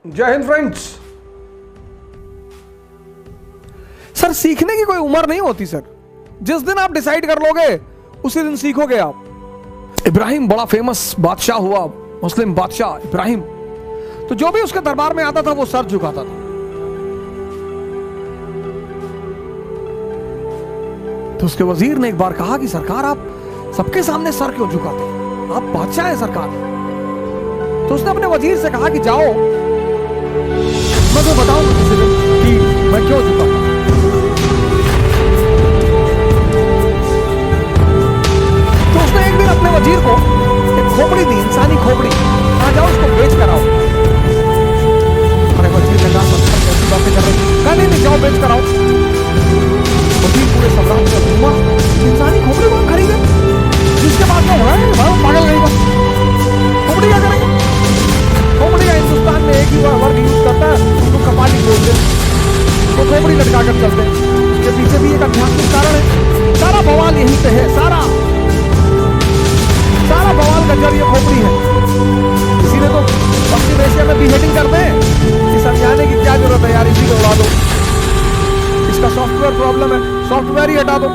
जय Hind friends. Sir सीखने की कोई उम्र नहीं होती सर, जिस दिन आप डिसाइड कर लोगे उसी दिन सीखोगे आप। इब्राहिम बड़ा फेमस बादशाह हुआ, मुस्लिम बादशाह इब्राहिम। तो जो भी उसके दरबार में आता था वो सर झुकाता था। तो उसके वजीर ने एक बार कहा कि सरकार आप सबके सामने सर क्यों झुकाते हैं, आप बादशाह हैं सरकार। तो उसने अपने वजीर से कहा कि जाओ मैं तो बताऊंगा किसी दिन कि मैं क्यों झुकाता हूं। तो उसने एक दिन अपने वजीर को एक खोपड़ी दी, इंसानी खोपड़ी, आ जाओ उसको बेच कर आओ। अरे वजीर ने कहा कैसी बातें कर रहे हैं, कहा नहीं जाओ बेच कर आओ। वजीर पूरे सम्राट से घूमा, इंसानी खोपड़ी कौन खरीदे, जिसके पास में पागल नहीं बस खोपड़ी क्या करेंगे। खोपड़ी का हिंदुस्तान में एक ही वर्ग यूज करता है, उसको कपाली बोलते हैं, वो खोपड़ी लटका कर चलते हैं। इसके पीछे भी एक आध्यात्मिक कारण है, सारा बवाल यहीं पे है, सारा बवाल का जड़ ये खोपड़ी है। इसीलिए तो पश्चिम एशिया में बीहेडिंग करते हैं कि समझाने की क्या जरूरत है यार, इसी को उड़ा दो, इसका सॉफ्टवेयर प्रॉब्लम है, सॉफ्टवेयर ही हटा दो।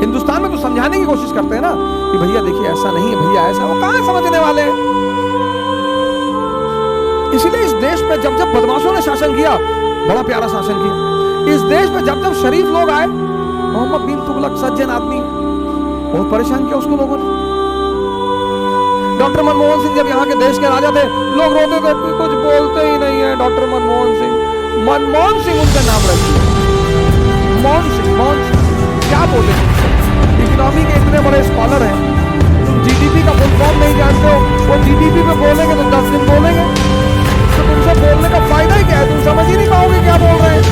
हिंदुस्तान में तो समझाने की कोशिश करते हैं ना कि भैया देखिए ऐसा नहीं है, भैया ऐसा, वो कहां समझने वाले हैं। इसीलिए इस देश में जब जब बदमाशों ने शासन किया, बड़ा प्यारा शासन किया। इस देश में जब जब शरीफ लोग आए, मोहम्मद बिन तुगलक सज्जन आदमी, बहुत परेशान किया उसको लोगों ने। डॉक्टर मनमोहन सिंह जब यहाँ के देश के राजा थे, लोग रोते थे, कुछ बोलते ही नहीं है डॉक्टर मनमोहन सिंह। मनमोहन सिंह उनका नाम रखिए, मोहन सिंह क्या बोले। इकोनॉमी के इतने बड़े स्कॉलर हैं, तुम जीडीपी का फुल फॉर्म नहीं जानते हो, वो जीडीपी पे बोलेंगे तो 10 दिन बोलेंगे, तो तुमसे बोलने का फायदा ही क्या है, तुम समझ ही नहीं पाओगे क्या बोल रहे हैं।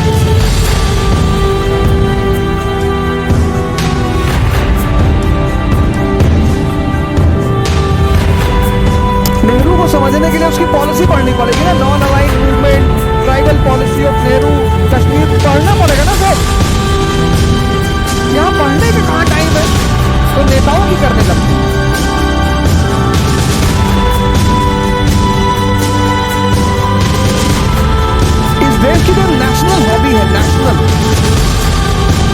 नेहरू को समझने के लिए उसकी पॉलिसी पढ़नी पड़ेगी ना, non aligned movement, tribal policy of Nehru, Kashmir पढ़ना पड़ेगा ना सर। यहाँ पढ़ने में कहाँ टाइम है, तो नेताओं की करने लगती है। इस देश की जो नेशनल हॉबी है, नेशनल,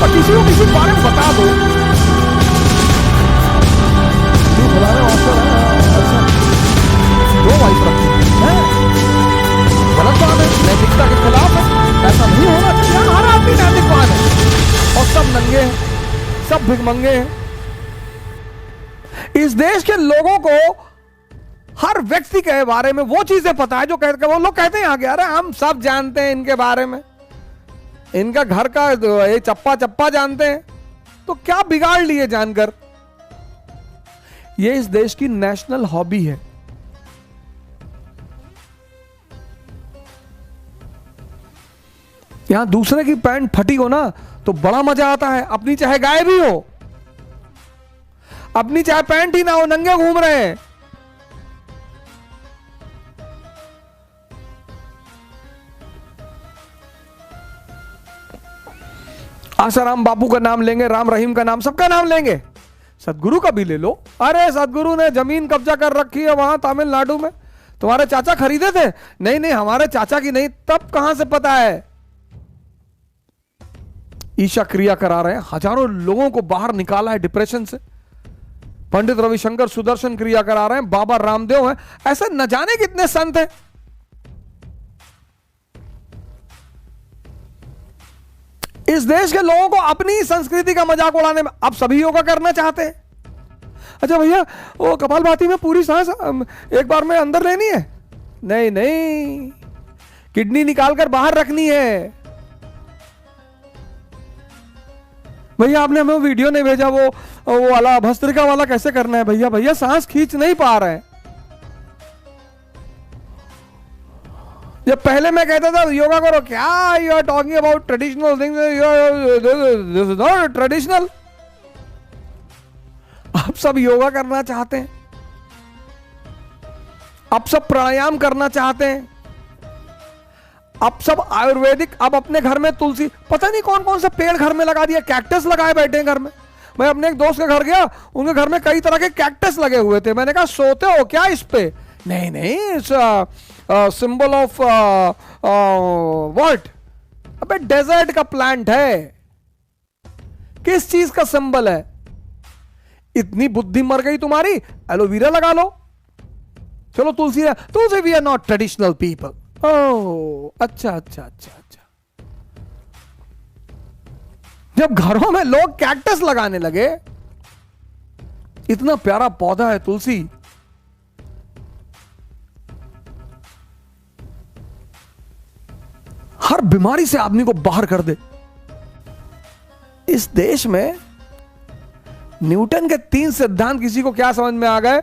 और किसी को किसी बारे में बता दो, दो वाइफ रखते हैं, गलत बात है, नैतिकता के खिलाफ है, ऐसा नहीं होना चाहिए। हर आदमी नैतिकवान है और सब नंगे हैं, सब भिखमंगे हैं। इस देश के लोगों को हर व्यक्ति के बारे में वो चीजें पता है जो कहते, वो लोग कहते हैं आगे, अरे हम सब जानते हैं इनके बारे में, इनका घर का ये चप्पा चप्पा जानते हैं, तो क्या बिगाड़ लिए जानकर। ये इस देश की नेशनल हॉबी है। यहां दूसरे की पैंट फटी हो ना तो बड़ा मजा आता है, अपनी चाहे गाय भी हो, अपनी चाहे पैंट ही ना हो, नंगे घूम रहे हैं। आसाराम बापू का नाम लेंगे, राम रहीम का नाम, सबका नाम लेंगे, सदगुरु का भी ले लो। अरे सदगुरु ने जमीन कब्जा कर रखी है वहां तमिलनाडु में, तुम्हारे चाचा खरीदे थे, नहीं नहीं हमारे चाचा की नहीं, तब कहां से पता है। ईशा क्रिया करा रहे हैं, हजारों लोगों को बाहर निकाला है डिप्रेशन से। पंडित रविशंकर सुदर्शन क्रिया करा रहे हैं, बाबा रामदेव हैं, ऐसे न जाने कितने संत हैं। इस देश के लोगों को अपनी संस्कृति का मजाक उड़ाने में, अब सभी योगा करना चाहते हैं। अच्छा भैया वो कपालभाति में पूरी सांस एक बार में अंदर लेनी है, नहीं नहीं, किडनी निकालकर बाहर रखनी है। भैया आपने हमें वीडियो नहीं भेजा, वो वाला भस्त्रिका वाला कैसे करना है भैया, भैया सांस खींच नहीं पा रहे हैं। जब पहले मैं कहता था योगा करो, क्या you are talking about traditional things, this is not traditional. आप सब योगा करना चाहते हैं, आप सब प्राणायाम करना चाहते हैं, अब सब आयुर्वेदिक, अब अपने घर में तुलसी, पता नहीं कौन कौन सा पेड़ घर में लगा दिया, कैक्टस लगाए बैठे हैं घर में। मैं अपने एक दोस्त के घर गया, उनके घर में कई तरह के कैक्टस लगे हुए थे, मैंने कहा सोते हो क्या इस पे, नहीं नहीं सिंबल ऑफ व्हाट? अबे डेजर्ट का प्लांट है। किस चीज का सिंबल है? इतनी बुद्धि मर गई तुम्हारी, एलोवेरा लगा लो। चलो Tulsi, Tulsi we are not traditional people. Oh अच्छा अच्छा अच्छा अच्छा। जब घरों में लोग कैक्टस लगाने लगे, इतना प्यारा पौधा है तुलसी, हर बीमारी से आदमी को बाहर कर दे। इस देश में न्यूटन के 3 सिद्धांत किसी को क्या समझ में आ गए,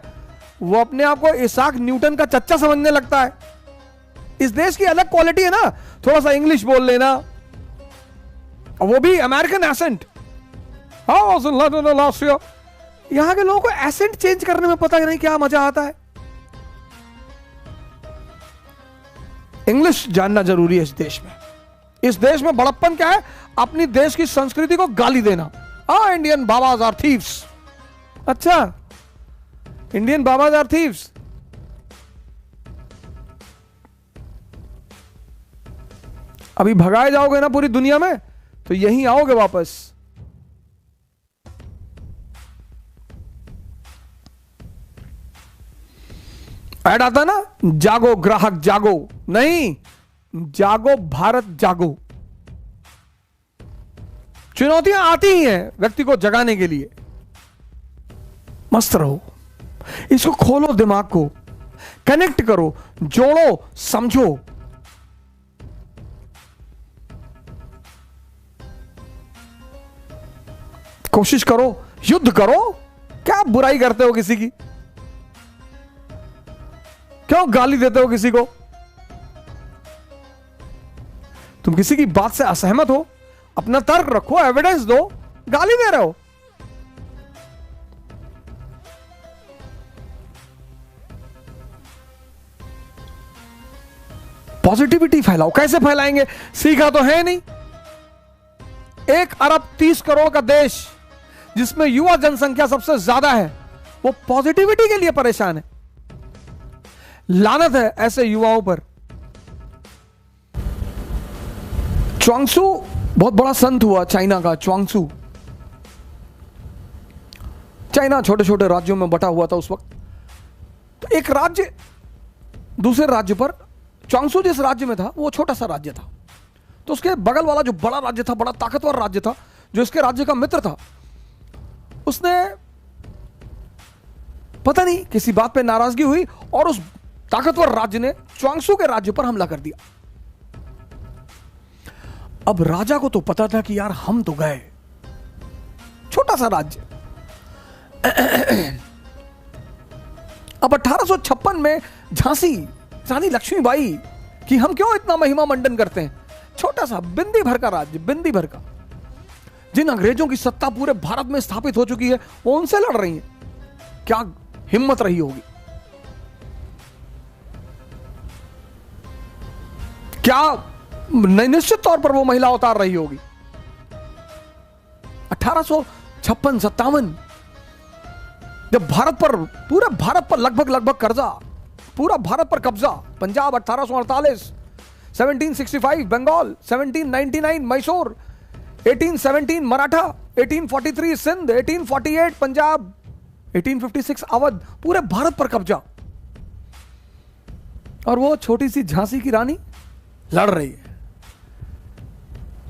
वो अपने आप को इसाक न्यूटन का चच्चा समझने लगता है। इस देश की अलग क्वालिटी है ना, थोड़ा सा इंग्लिश बोल लेना, और वो भी अमेरिकन एसेंट। यहां के लोगों को एसेंट चेंज करने में पता नहीं क्या मजा आता है। इंग्लिश जानना जरूरी है इस देश में। इस देश में बड़प्पन क्या है? अपनी देश की संस्कृति को गाली देना। Indian babas are thieves. अच्छा, इंडियन बाबाज आर थीव्स। अभी भगाए जाओगे ना पूरी दुनिया में, तो यहीं आओगे वापस। ऐड आता ना, जागो ग्राहक जागो, नहीं, जागो भारत जागो। चुनौतियां आती ही हैं व्यक्ति को जगाने के लिए। मस्त रहो, इसको खोलो, दिमाग को कनेक्ट करो, जोड़ो, समझो। कोशिश करो, युद्ध करो। क्या बुराई करते हो किसी की? क्यों गाली देते हो किसी को? तुम किसी की बात से असहमत हो, अपना तर्क रखो, एविडेंस दो, गाली दे रहे हो। पॉजिटिविटी फैलाओ। कैसे फैलाएंगे? सीखा तो है नहीं। 1 अरब 30 करोड़ का देश जिसमें युवा जनसंख्या सबसे ज्यादा है, वो पॉजिटिविटी के लिए परेशान है। लानत है ऐसे युवाओं पर। च्वांगसू बहुत बड़ा संत हुआ चाइना का। च्वांगसू, चाइना छोटे छोटे राज्यों में बटा हुआ था उस वक्त। तो एक राज्य दूसरे राज्य पर, च्वांगसू जिस राज्य में था वो छोटा सा राज्य था, तो उसके बगल वाला जो बड़ा राज्य था, बड़ा ताकतवर राज्य था, जो इसके राज्य का मित्र था, उसने पता नहीं किसी बात पे नाराजगी हुई और उस ताकतवर राज्य ने च्वांगसू के राज्य पर हमला कर दिया। अब राजा को तो पता था कि यार हम तो गए, छोटा सा राज्य। अब 1856 में झांसी रानी लक्ष्मीबाई कि हम क्यों इतना महिमा मंडन करते हैं, छोटा सा बिंदी भर का राज्य, बिंदी भर का, जिन अंग्रेजों की सत्ता पूरे भारत में स्थापित हो चुकी है, वो उनसे लड़ रही हैं। क्या हिम्मत रही होगी, क्या निश्चित तौर पर वो महिला उतार रही होगी। 1856-57 जब भारत पर, पूरे भारत पर लगभग कब्जा, पूरा भारत पर कब्जा, पंजाब 1848, 1765 बंगाल, 1799 मैसूर, 1817 मराठा, 1843 सिंध, 1848 पंजाब, 1856 अवध, पूरे भारत पर कब्जा। और वो छोटी सी झांसी की रानी लड़ रही है।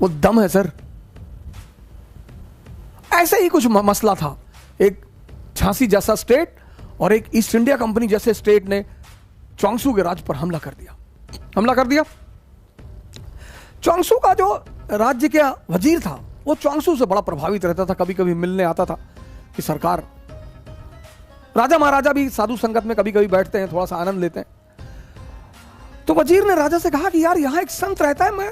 वो दम है सर। ऐसे ही कुछ मसला था। एक झांसी जैसा स्टेट और एक ईस्ट इंडिया कंपनी जैसे स्टेट ने च्वांगसू के राज्य पर हमला कर दिया। च्वांगसू का जो राज्य का वजीर था, वो च्वांगसू से बड़ा प्रभावित रहता था, कभी कभी मिलने आता था कि सरकार, राजा महाराजा भी साधु संगत में कभी कभी बैठते हैं, थोड़ा सा आनंद लेते हैं। तो वजीर ने राजा से कहा कि यार यहां एक संत रहता है, मैं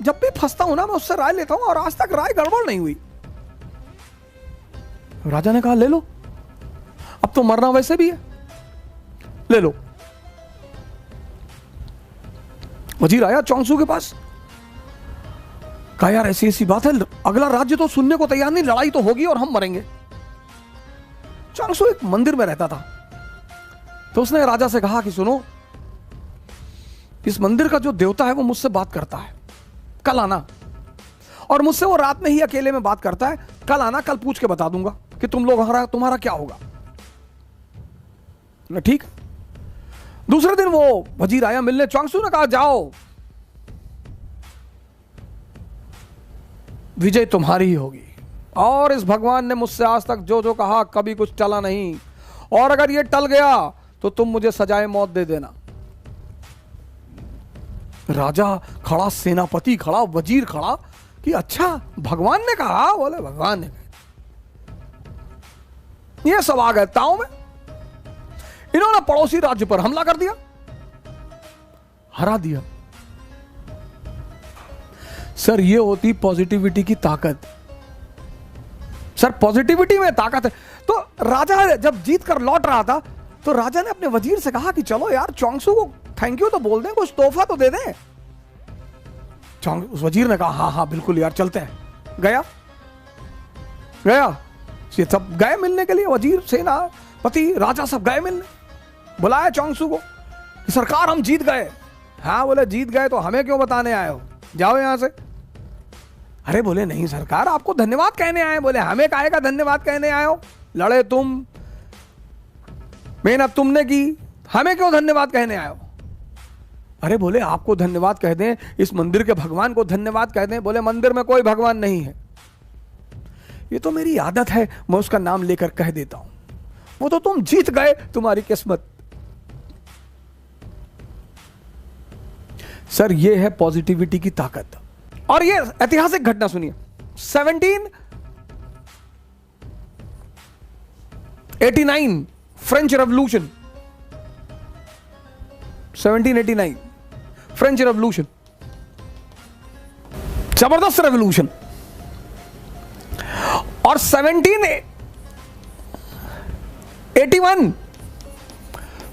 जब भी फंसता हूं ना, मैं उससे राय लेता हूं और आज तक राय गड़बड़ नहीं हुई। राजा ने कहा ले लो, अब तो मरना वैसे भी है, ले लो। वजीर आया च्वांगसू के पास, कहा यार ऐसी ऐसी बात है, अगला राज्य तो सुनने को तैयार नहीं, लड़ाई तो होगी और हम मरेंगे। च्वांगसू एक मंदिर में रहता था, तो उसने राजा से कहा कि सुनो, इस मंदिर का जो देवता है वो मुझसे बात करता है, कल आना। और मुझसे वो रात में ही अकेले में बात करता है, कल आना, कल पूछ के बता दूंगा कि तुम्हारा क्या होगा। ठीक। दूसरे दिन वो वजीर आया मिलने, च्वांगसू ने कहा जाओ, विजय तुम्हारी ही होगी। और इस भगवान ने मुझसे आज तक जो जो कहा कभी कुछ टला नहीं, और अगर ये टल गया तो तुम मुझे सजाए मौत दे देना। राजा खड़ा, सेनापति खड़ा, वजीर खड़ा कि अच्छा भगवान ने कहा? बोले भगवान ने कहा। ये सब आ गए ताव में। इन्होंने पड़ोसी राज्य पर हमला कर दिया, हरा दिया। सर ये होती पॉजिटिविटी की ताकत। सर पॉजिटिविटी में ताकत है। तो राजा जब जीत कर लौट रहा था तो राजा ने अपने वजीर से कहा कि चलो यार च्वांगसू को थैंक यू तो बोल दें, कुछ तोहफा तो दे दें। उस वजीर ने कहा हाँ हाँ बिल्कुल यार चलते हैं। गया ये सब गए मिलने के लिए, वजीर, सेनापति, राजा सब गए मिलने। बुलाया च्वांगसू को कि सरकार हम जीत गए। हाँ बोले जीत गए तो हमें क्यों बताने आए हो, जाओ यहां से। अरे बोले नहीं सरकार आपको धन्यवाद कहने आए। बोले हमें काहे का धन्यवाद कहने आए हो, लड़े तुम, मेहनत तुमने की, हमें क्यों धन्यवाद कहने आए हो। अरे बोले आपको धन्यवाद कह दें, इस मंदिर के भगवान को धन्यवाद कह दें। बोले मंदिर में कोई भगवान नहीं है, ये तो मेरी आदत है, मैं उसका नाम लेकर कह देता हूं। वो तो तुम जीत गए, तुम्हारी किस्मत। सर ये है पॉजिटिविटी की ताकत। और ये ऐतिहासिक घटना सुनिए, 1789 फ्रेंच रेवोल्यूशन, 1789 फ्रेंच रेवोल्यूशन, जबरदस्त रेवोल्यूशन। और 1781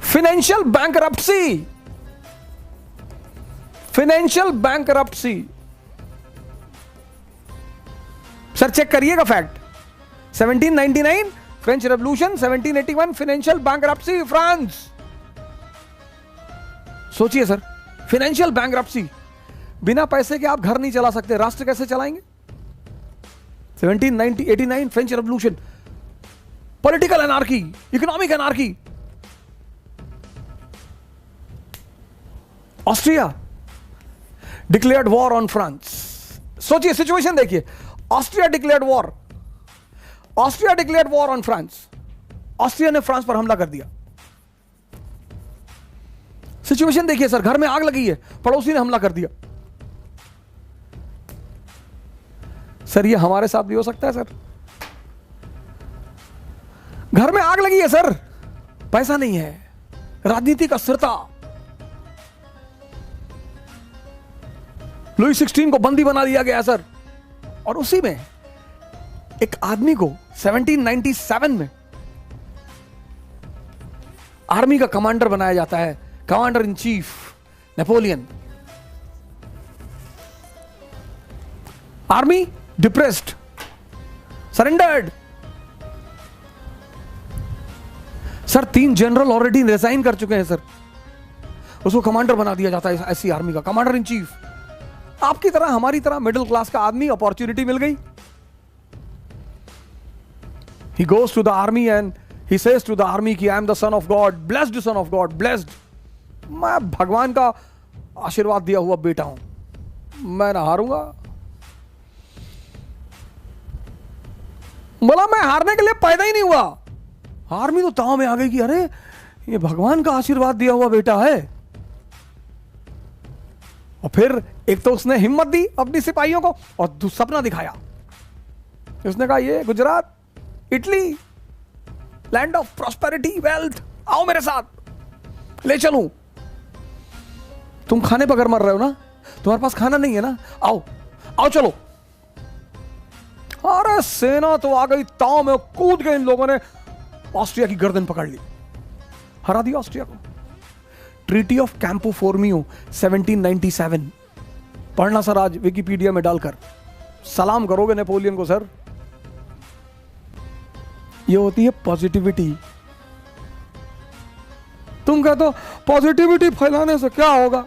financial bankruptcy, financial bankruptcy. Sir check करिएगा fact, 1799 French revolution, 1781 financial bankruptcy France. सोचिए सर, फाइनेंशियल बैंकरप्सी, बिना पैसे के आप घर नहीं चला सकते, राष्ट्र कैसे चलाएंगे। 1789 French revolution, political anarchy, economic anarchy. Austria declared war on France. सोचिए सिचुएशन देखिए, Austria declared war, Austria declared war on France. Austria ने फ्रांस पर हमला कर दिया। सिचुएशन देखिए सर, घर में आग लगी है, पड़ोसी ने हमला कर दिया। सर ये हमारे साथ भी हो सकता है सर। घर में आग लगी है सर, पैसा नहीं है, राजनीति का अस्थिरता, लुई 16 को बंदी बना दिया गया सर। और उसी में एक आदमी को 1797 में आर्मी का कमांडर बनाया जाता है, commander in chief Napoleon. Army depressed, surrendered. Sir 3 general already resign कर चुके हैं सर, उसको कमांडर बना दिया जाता है ऐसी आर्मी का, कमांडर इन चीफ। आपकी तरह हमारी तरह मिडिल क्लास का आदमी, अपॉर्चुनिटी मिल गई। He goes to the army and he says to the army कि I am the son of God, blessed son of God, blessed। मैं भगवान का आशीर्वाद दिया हुआ बेटा हूं, मैं ना हारूंगा। बोला मैं हारने के लिए पैदा ही नहीं हुआ। आर्मी तो ताव में आ गई कि अरे ये भगवान का आशीर्वाद दिया हुआ बेटा है। और फिर एक तो उसने हिम्मत दी अपनी सिपाहियों को, और सपना दिखाया। उसने कहा ये Gujarat, Italy, land of prosperity, wealth, आओ मेरे साथ, ले चलूं। तुम खाने बगैर मर रहे हो ना, तुम्हारे पास खाना नहीं है ना, आओ आओ चलो। अरे सेना तो आ गई ताव में, कूद गए इन लोगों ने, ऑस्ट्रिया की गर्दन पकड़ ली, हरा दिया ऑस्ट्रिया को। ट्रीटी ऑफ कैंपो फोर्मियो 1797 पढ़ना सर आज विकिपीडिया में डालकर, सलाम करोगे नेपोलियन को सर। ये होती है पॉजिटिविटी। तुम कहते हो पॉजिटिविटी फैलाने से क्या होगा,